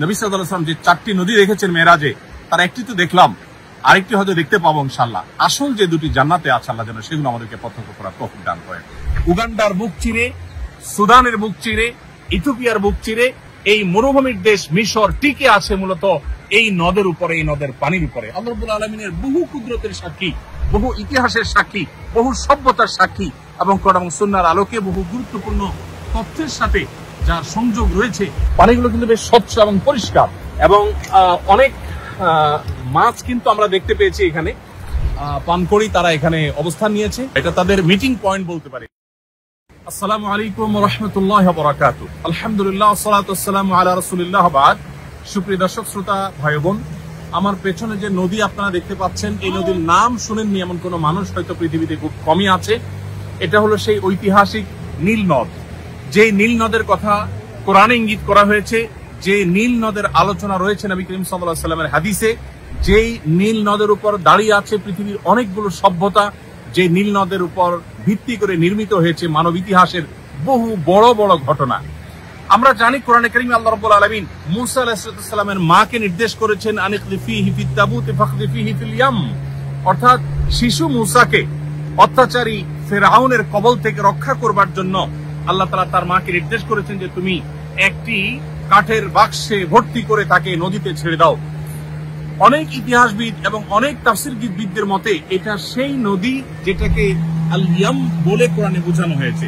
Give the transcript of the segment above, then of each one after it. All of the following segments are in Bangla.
নবী সাল্লাল্লাহু আলাইহি ওয়াসাল্লাম যে 4টি নদী রেখেছেন মেরাজে, তার একটি তো দেখলাম, আরেকটি হয়তো দেখতে পাবো ইনশাআল্লাহ। আসল যে দুটি জান্নাতে আছে আল্লাহ যেন সেগুলো আমাদেরকে প্রত্যক্ষ করার তৌফিক দান করেন। উগান্ডার বুক চিরে, সুদানের বুক চিরে, ইথিওপিয়ার বুক চিরে এই মরুভূমির দেশ মিশর টিকে আছে মূলত এই নদের উপরে, এই নদের পানির উপরে। আল্লাহ রাব্বুল আলামিনের বহু কুদরতের সাক্ষী, বহু ইতিহাসের সাক্ষী, বহু সভ্যতার সাক্ষী এবং কোরআন এবং সুন্নাহর আলোকে বহু গুরুত্বপূর্ণ তথ্যের সাথে যার সংযোগ রয়েছে। পানিগুলো কিন্তু বেশ স্বচ্ছ এবং পরিষ্কার এবং অনেক মাছ কিন্তু আমরা দেখতে পেয়েছি এখানে পানকড়ি তারা এখানে অবস্থান নিয়েছে, এটা তাদের মিটিং পয়েন্ট বলতে পারে। আসসালামু আলাইকুম ওয়া রাহমাতুল্লাহি ওয়া বারাকাতুহু। আলহামদুলিল্লাহ ওয়াসসালাতু ওয়াসসালামু আলা রাসূলিল্লাহ বাদ। সুপ্রিয় দর্শক শ্রোতা ভাই বোন, আমার পেছনে যে নদী আপনারা দেখতে পাচ্ছেন, এই নদীর নাম শুনেননি এমন কোন মানুষ হয়তো পৃথিবীতে খুব কমই আছে। এটা হলো সেই ঐতিহাসিক নীল নদ, যে নীল নদের কথা কোরআনে ইঙ্গিত করা হয়েছে, যে নীল নদের আলোচনা রয়েছে নবী করিম সাল্লাল্লাহু আলাইহি ওয়াসাল্লামের হাদিসে। যেই নীল নদের উপর দাঁড়িয়ে আছে পৃথিবীর অনেকগুলো সভ্যতা, যে নীল নদের উপর ভিত্তি করে নির্মিত হয়েছে মানব ইতিহাসের বহু বড় বড় ঘটনা। আমরা জানি কোরআনে কারীমে আল্লাহ রাব্বুল আলামিন মূসা আলাইহিস সালামের মাকে নির্দেশ করেছেন আনিকলিফিহি ফিত তাবুত ফাখলিফিহি ফিল ইয়াম, অর্থাৎ শিশু মূসাকে অত্যাচারী ফিরআউনের কবল থেকে রক্ষা করবার জন্য আল্লাহ তাআলা তার মাকে নির্দেশ করেছেন যে তুমি একটি কাঠের বাক্সে ভর্তি করে তাকে নদীতে ছেড়ে দাও। অনেক ইতিহাসবিদ এবং অনেক তাফসীরবিদদের মতে এটা সেই নদী যেটাকে আল ইয়াম বলে কোরআনে বোঝানো হয়েছে।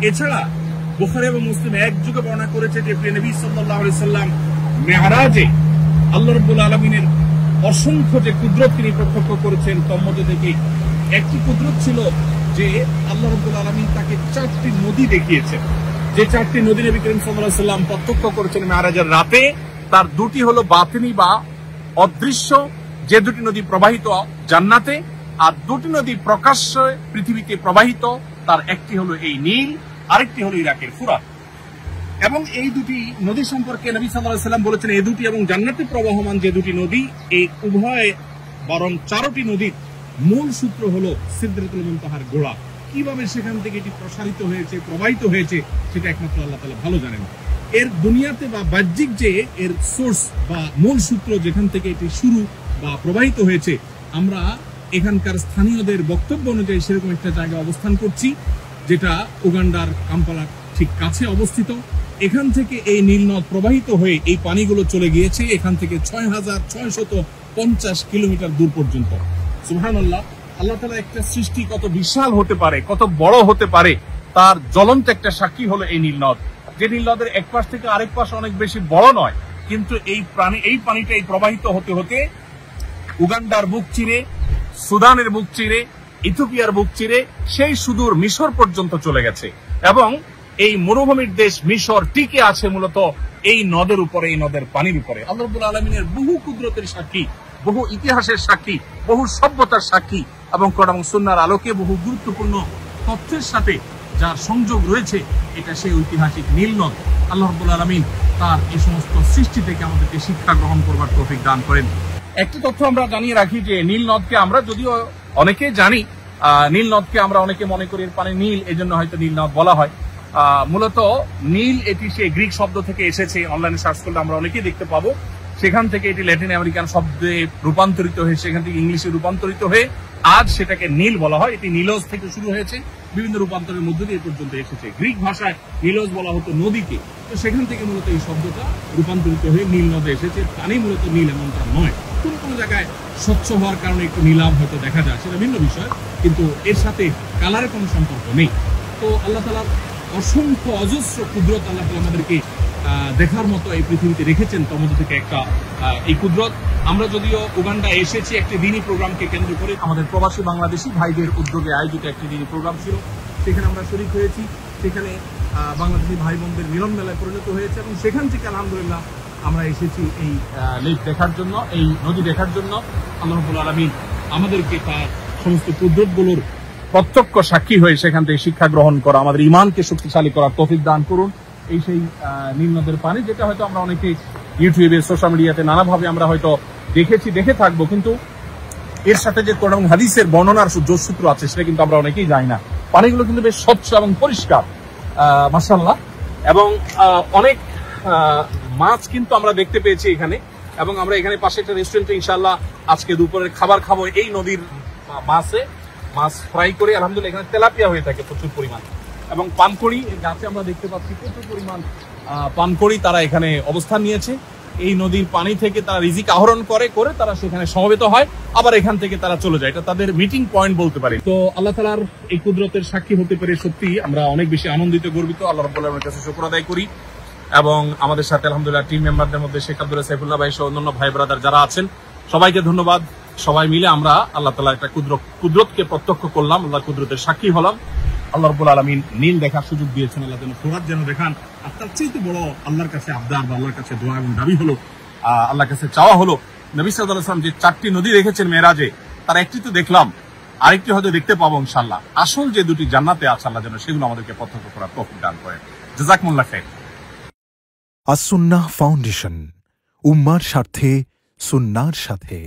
এছাড়া বুখারী এবং মুসলিম একযোগে বর্ণনা করেছে যে প্রিয় নবী সাল্লাল্লাহু আলাইহি সাল্লাম মেরাজে আল্লাহ রাব্বুল আলামিনের অসংখ্য যে কুদরত তিনি প্রত্যক্ষ করেছেন, তার মধ্যে থেকে একটি কুদরত ছিল যে আল্লাহ রাব্বুল আলামিন তাকে 4টি নদী দেখিয়েছেন। যে 4টি নদী নবী করিম সাল্লাল্লাহু আলাইহি সাল্লাম প্রত্যক্ষ করেছেন মেরাজের রাতে, তার দুটি হলো বাতিনি বা অদৃশ্য, যে দুটি নদী প্রবাহিত জান্নাতে, আর দুটি নদী প্রকাশ্যে পৃথিবীতে প্রবাহিত। তার একটি হলো এই নীল, আরেকটি হলো ইরাকের ফুরাত। এবং এই দুটি নদী সম্পর্কে নবী সাল্লাল্লাহু আলাইহি সাল্লাম বলেছেন এই দুটি এবং জান্নাতে প্রবাহমান যে দুটি নদী, এই উভয় বরং 4টি নদীর মূল সূত্র হলো সিদরাতুল মুনতাহার গোড়া। কিভাবে সেখান থেকে এটি প্রসারিত হয়েছে, প্রবাহিত হয়েছে, সেটা একমাত্র আল্লাহ তাআলা ভালো জানেন। এর দুনিয়াতে বা বাহ্যিক যে এর সোর্স বা মূল সূত্র যেখান থেকে এটি শুরু বা প্রবাহিত হয়েছে, আমরা এখানকার স্থানীয়দের বক্তব্য অনুযায়ী সেরকম একটা জায়গায় অবস্থান করছি যেটা উগান্ডার কাম্পালার ঠিক কাছে অবস্থিত। এখান থেকে এই নীল নদ প্রবাহিত হয়ে এই পানিগুলো চলে গিয়েছে এখান থেকে 6650 কিলোমিটার দূর পর্যন্ত। সুবহানাল্লাহ, আল্লাহ তাআলা একটা সৃষ্টি কত বিশাল হতে পারে, কত বড় হতে পারে, তার জ্বলন্ত একটা সাক্ষী হলো এই নীল নদ। যে নীল নদের এক পাশ থেকে আরেক পাশ অনেক বেশি বড় নয়, কিন্তু এই পানিটাই প্রবাহিত হতে হতে উগান্ডার বুক চিরে, সুদানের বুক চিরে, ইথিওপিয়ার বুক চিরে সেই সুদূর মিশর পর্যন্ত চলে গেছে। এবং এই মরুভূমির দেশ মিশর টিকে আছে মূলত এই নদের উপরে, এই নদের পানির উপরে। আল্লাহ রাব্বুল আলামিনের বহু কুদরতের সাক্ষী, বহু ইতিহাসের সাক্ষী, বহু সভ্যতার সাক্ষী এবং কোরআন এবং সুন্নাহর আলোকে বহু গুরুত্বপূর্ণ তথ্যের সাথে যার সংযোগ রয়েছে, এটা সেই ঐতিহাসিক নীল নদ। আল্লাহ রাব্বুল আলামিন তার এই সমস্ত সৃষ্টি থেকে আমাদেরকে শিক্ষা গ্রহণ করবার তৌফিক দান করেন। একটি তথ্য আমরা জানিয়ে রাখি যে নীল নদকে আমরা যদিও অনেকে জানি, নীল নদকে আমরা অনেকে মনে করি এর পানি নীল, এই জন্য হয়তো নীল নদ বলা হয়। মূলত নীল এটি সেই গ্রিক শব্দ থেকে এসেছে, অনলাইনে সার্চ করলে আমরা অনেকেই দেখতে পাবো। সেখান থেকে এটি ল্যাটিন আমেরিকান শব্দে রূপান্তরিত হয়ে সেখান থেকে ইংলিশে রূপান্তরিত হয়ে আজ সেটাকে নীল বলা হয়। এটি নীলজ থেকে শুরু হয়েছে, বিভিন্ন রূপান্তরের মধ্য দিয়ে পর্যন্ত এসেছে। গ্রিক ভাষায় নীলজ বলা হতো নদীকে, তো সেখান থেকে মূলত এই শব্দটা রূপান্তরিত হয়ে নীল নদে এসেছে। পানি মূলত নীল এমনটা নয়, কোনো জায়গায় স্বচ্ছ হওয়ার কারণে একটু নীলাভ হয়তো দেখা যায়, সেটা ভিন্ন বিষয়, কিন্তু এর সাথে কালারের কোনো সম্পর্ক নেই। তো আল্লাহ তাআলার অসংখ্য অজস্র কুদরত আল্লাহ তাআলা আমাদেরকে দেখার মতো এই পৃথিবীতে রেখেছেন, তার মধ্যে থেকে একটা এই কুদরত। আমরা যদিও উগান্ডা এসেছি একটি দিনী প্রোগ্রামকে কেন্দ্র করে, আমাদের প্রবাসী বাংলাদেশি ভাইদের উদ্যোগে আয়োজিত একটি দিনী প্রোগ্রাম ছিল, সেখানে আমরা শরীক হয়েছি। সেখানে বাংলাদেশি ভাই বোনদের মিলন মেলায় পরিণত হয়েছে এবং সেখান থেকে আলহামদুলিল্লাহ আমরা এসেছি এই লেক দেখার জন্য, এই নদী দেখার জন্য। আল্লাহ রাব্বুল আলামিন আমাদেরকে তার সমস্ত কুদরতগুলোর প্রত্যক্ষ সাক্ষী হয়ে সেখান থেকে শিক্ষা গ্রহণ করা, আমাদের ইমানকে শক্তিশালী করার তৌফিক দান করুন। এই সেই নীল নদের পানি, যেটা হয়তো আমরা অনেকেই ইউটিউবে, সোশ্যাল মিডিয়াতে নানাভাবে আমরা হয়তো দেখে থাকবো, কিন্তু এর সাথে যে কোরআন এবং হাদিসের বর্ণনার যোগসূত্র আছে সেটা কিন্তু আমরা অনেকেই জানি না। পানিগুলো কিন্তু বেশ স্বচ্ছ এবং পরিষ্কার, মাশাআল্লাহ। এবং অনেক মাছ কিন্তু আমরা দেখতে পেয়েছি এখানে, এবং আমরা এখানে পাশে একটা রেস্টুরেন্টে ইনশাআল্লাহ আজকে দুপুরের খাবার খাবো এই নদীর মাছ ফ্রাই করে। আলহামদুলিল্লাহ এখানে তেলাপিয়া হয়ে থাকে প্রচুর পরিমাণ, এবং পানকড়ি গাছে আমরা দেখতে পাচ্ছি প্রচুর পরিমাণ পানকড়ি তারা এখানে অবস্থান নিয়েছে। এই নদীর পানি থেকে তারা রিজিক আহরণ করে তারা সেখানে সমবেত হয়, আবার এখান থেকে তারা চলে যায়। এটা তাদের মিটিং পয়েন্ট বলতে পারি। তো আল্লাহ তাআলার এই কুদরতের সাক্ষী হতে পেরে সত্যি আমরা অনেক বেশি আনন্দিত, গর্বিত। আল্লাহ রাব্বুল আলামিনের কাছে শুকর আদায় করি। এবং আমাদের সাথে আলহামদুলিল্লাহ টিম মেম্বারদের মধ্যে শেখ আব্দুল্লাহ সাইফুল্লাহ ভাই সহ অন্যান্য ভাই ব্রাদার যারা আছেন সবাইকে ধন্যবাদ। সবাই মিলে আমরা আল্লাহ তাআলার একটা কুদরতকে প্রত্যক্ষ করলাম, আল্লাহ কুদরতের সাক্ষী হলাম। আল্লাহ রাব্বুল আলামিন নীল দেখার সুযোগ দিয়েছেন, আল্লাহ যেন ফোরাত যেন দেখান। আর তার চেয়ে বড় আল্লাহর কাছে আবদার বা আল্লাহর কাছে দোয়া এবং দাবি হলো, আল্লাহর কাছে চাওয়া হলো, নবী সাল্লাল্লাহু আলাইহি ওয়াসাল্লাম যে 4টি নদী রেখেছেন মেরাজে, তার একটি তো দেখলাম, আরেকটি হয়তো দেখতে পাবো ইনশাআল্লাহ। আসল যে দুটি জান্নাতে আছে আল্লাহ যেন সেগুলো আমাদেরকে প্রত্যক্ষ করার তৌফিক দান করেন। জাযাকুমুল্লাহ খাইর। আস-সুন্নাহ ফাউন্ডেশন, উম্মার স্বার্থে সুন্নাহর সাথে।